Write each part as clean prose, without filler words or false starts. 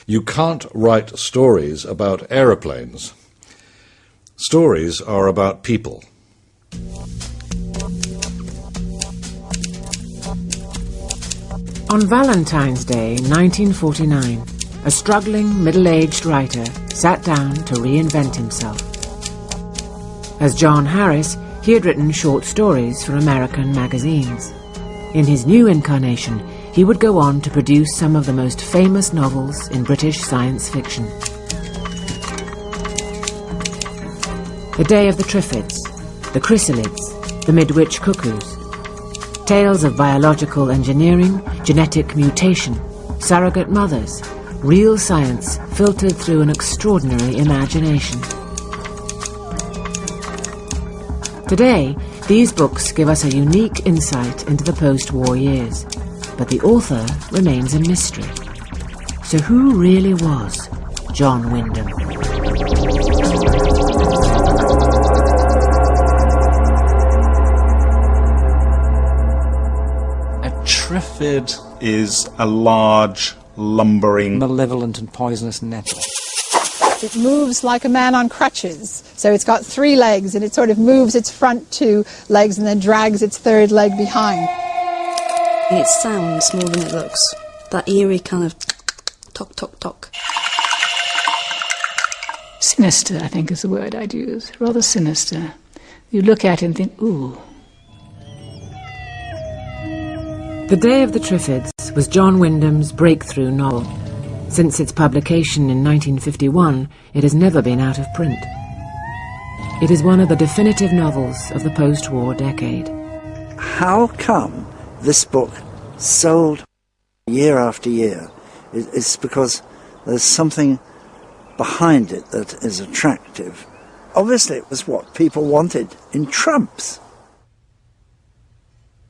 You can't write stories about aeroplanes. Stories are about people. On Valentine's Day, 1949, a struggling middle-aged writer sat down to reinvent himself. As John Harris, he had written short stories for American magazines. In his new incarnation, he would go on to produce some of the most famous novels in British science fiction. The Day of the Triffids, the Chrysalids, the Midwich Cuckoos. Tales of biological engineering, genetic mutation, surrogate mothers, real science filtered through an extraordinary imagination. Today, these books give us a unique insight into the post-war years, but the author remains a mystery. So who really was John Wyndham? A triffid is a large, lumbering, malevolent and poisonous nettle. It moves like a man on crutches. So it's got 3 legs, and it sort of moves its front 2 legs and then drags its 3rd leg behind. It sounds more than it looks. That eerie kind of tock, tock, tock. Sinister, I think, is the word I'd use. Rather sinister. You look at it and think, ooh. The Day of the Triffids was John Wyndham's breakthrough novel. Since its publication in 1951, it has never been out of print. It is one of the definitive novels of the post-war decade. How come this book sold year after year? It's because there's something behind it that is attractive. Obviously, it was what people wanted in trumps.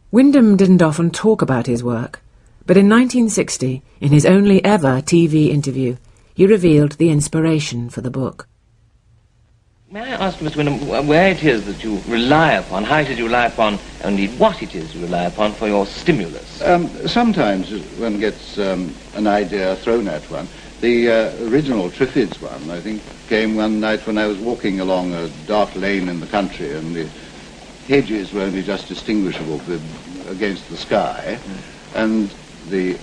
Wyndham didn't often talk about his work, but in 1960, in his only ever TV interview, he revealed the inspiration for the book. May I ask, Mr. Wyndham, where it is that you rely upon, how it is you rely upon, and indeed what it is you rely upon for your stimulus? Sometimes one gets an idea thrown at one. The original Triffids one, I think, came one night when I was walking along a dark lane in the country, and the hedges were only just distinguishable against the sky, and the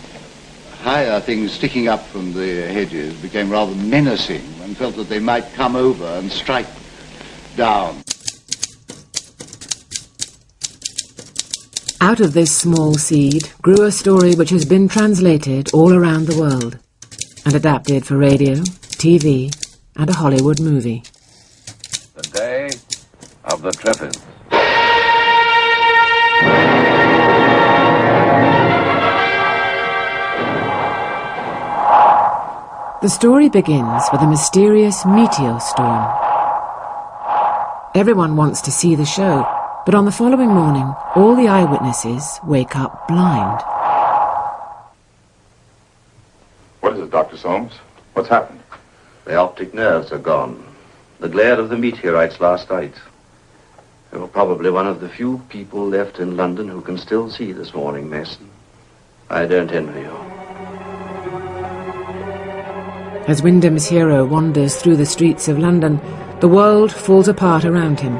higher things sticking up from the hedges became rather menacing. One felt that they might come over and strike down. Out of this small seed grew a story which has been translated all around the world and adapted for radio, TV, and a Hollywood movie. The Day of the Triffids. The story begins with a mysterious meteor storm. Everyone wants to see the show, but on the following morning, all the eyewitnesses wake up blind. What is it, Dr. Soames? What's happened? The optic nerves are gone. The glare of the meteorites last night. You're probably one of the few people left in London who can still see this morning, Mason. I don't envy you. As Wyndham's hero wanders through the streets of London, the world falls apart around him.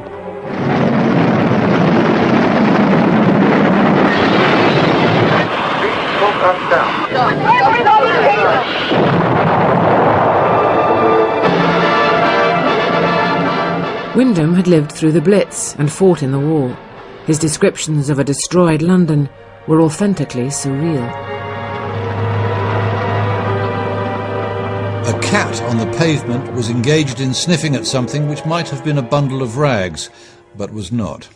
Wyndham had lived through the Blitz and fought in the war. His descriptions of a destroyed London were authentically surreal. A cat on the pavement was engaged in sniffing at something which might have been a bundle of rags, but was not.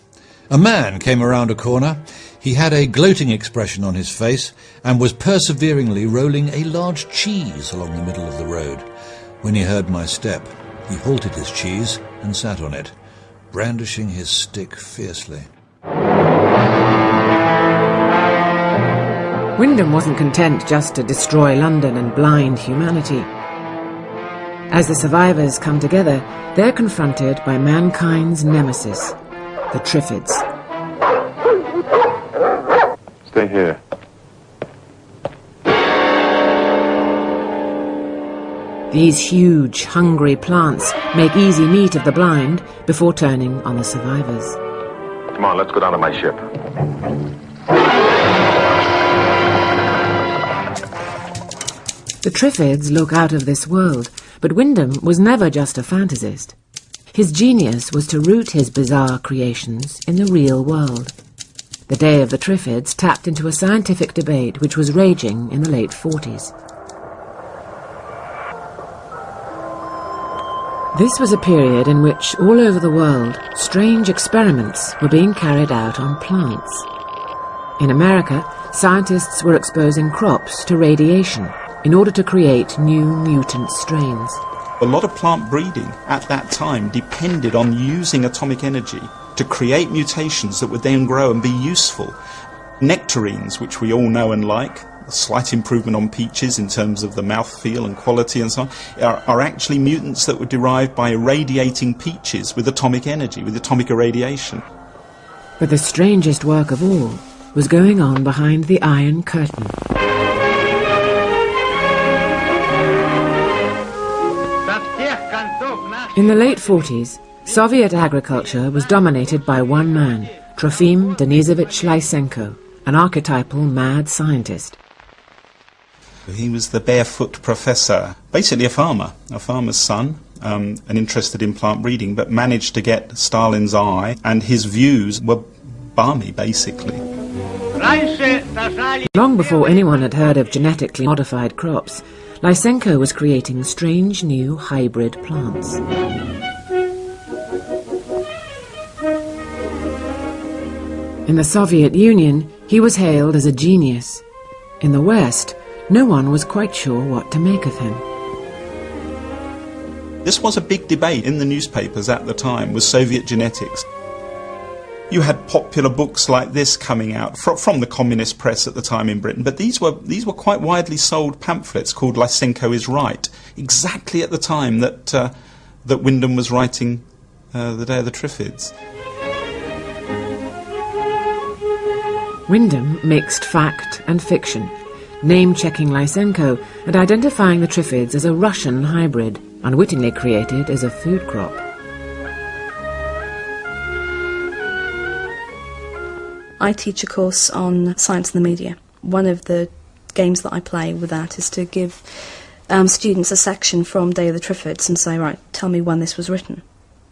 A man came around a corner. He had a gloating expression on his face and was perseveringly rolling a large cheese along the middle of the road. When he heard my step, he halted his cheese and sat on it, brandishing his stick fiercely. Wyndham wasn't content just to destroy London and blind humanity. As the survivors come together, they're confronted by mankind's nemesis, the Triffids. Stay here. These huge, hungry plants make easy meat of the blind before turning on the survivors. Come on, let's go down to my ship. The Triffids look out of this world, but Wyndham was never just a fantasist. His genius was to root his bizarre creations in the real world. The Day of the Triffids tapped into a scientific debate which was raging in the late 40s. This was a period in which, all over the world, strange experiments were being carried out on plants. In America, scientists were exposing crops to radiation in order to create new mutant strains. A lot of plant breeding at that time depended on using atomic energy to create mutations that would then grow and be useful. Nectarines, which we all know and like, a slight improvement on peaches in terms of the mouthfeel and quality and so on, are actually mutants that were derived by irradiating peaches with atomic energy, with atomic irradiation. But the strangest work of all was going on behind the Iron Curtain. In the late 40s, Soviet agriculture was dominated by one man, Trofim Denisovich Lysenko, an archetypal mad scientist. He was the barefoot professor, basically a farmer's son, and interested in plant breeding, but managed to get Stalin's eye, and his views were balmy, basically. Long before anyone had heard of genetically modified crops, Lysenko was creating strange new hybrid plants. In the Soviet Union, he was hailed as a genius. In the West, no one was quite sure what to make of him. This was a big debate in the newspapers at the time, was Soviet genetics. You had popular books like this coming out from the communist press at the time in Britain, but these were quite widely sold pamphlets called Lysenko is Right, exactly at the time that that Wyndham was writing The Day of the Triffids. Wyndham mixed fact and fiction, name-checking Lysenko and identifying the Triffids as a Russian hybrid, unwittingly created as a food crop. I teach a course on science and the media. One of the games that I play with that is to give students a section from Day of the Triffids and say, right, tell me when this was written.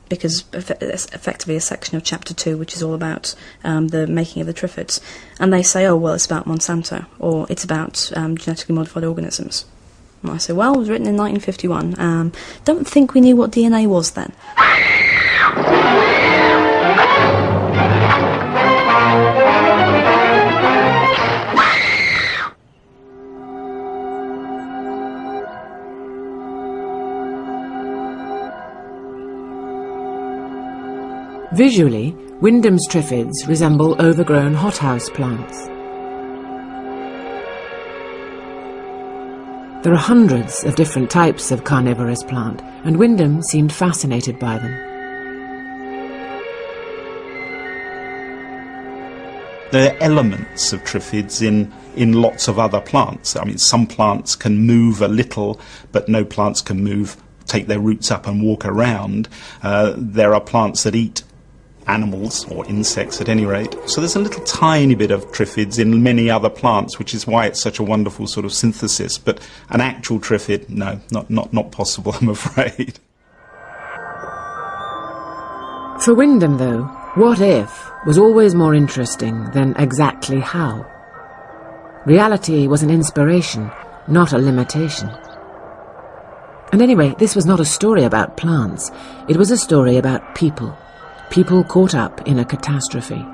Because it's effectively a section of chapter 2, which is all about the making of the Triffids. And they say, oh, well, it's about Monsanto, or it's about genetically modified organisms. And I say, well, it was written in 1951. Don't think we knew what DNA was then. Visually, Wyndham's Triffids resemble overgrown hothouse plants. There are hundreds of different types of carnivorous plant, and Wyndham seemed fascinated by them. There are elements of Triffids in lots of other plants. I mean, some plants can move a little, but no plants can move, take their roots up and walk around. There are plants that eat animals, or insects at any rate. So there's a little tiny bit of Triffids in many other plants, which is why it's such a wonderful sort of synthesis. But an actual Triffid, no, not possible, I'm afraid. For Wyndham, though, what if was always more interesting than exactly how. Reality was an inspiration, not a limitation. And anyway, this was not a story about plants. It was a story about people. People caught up in a catastrophe.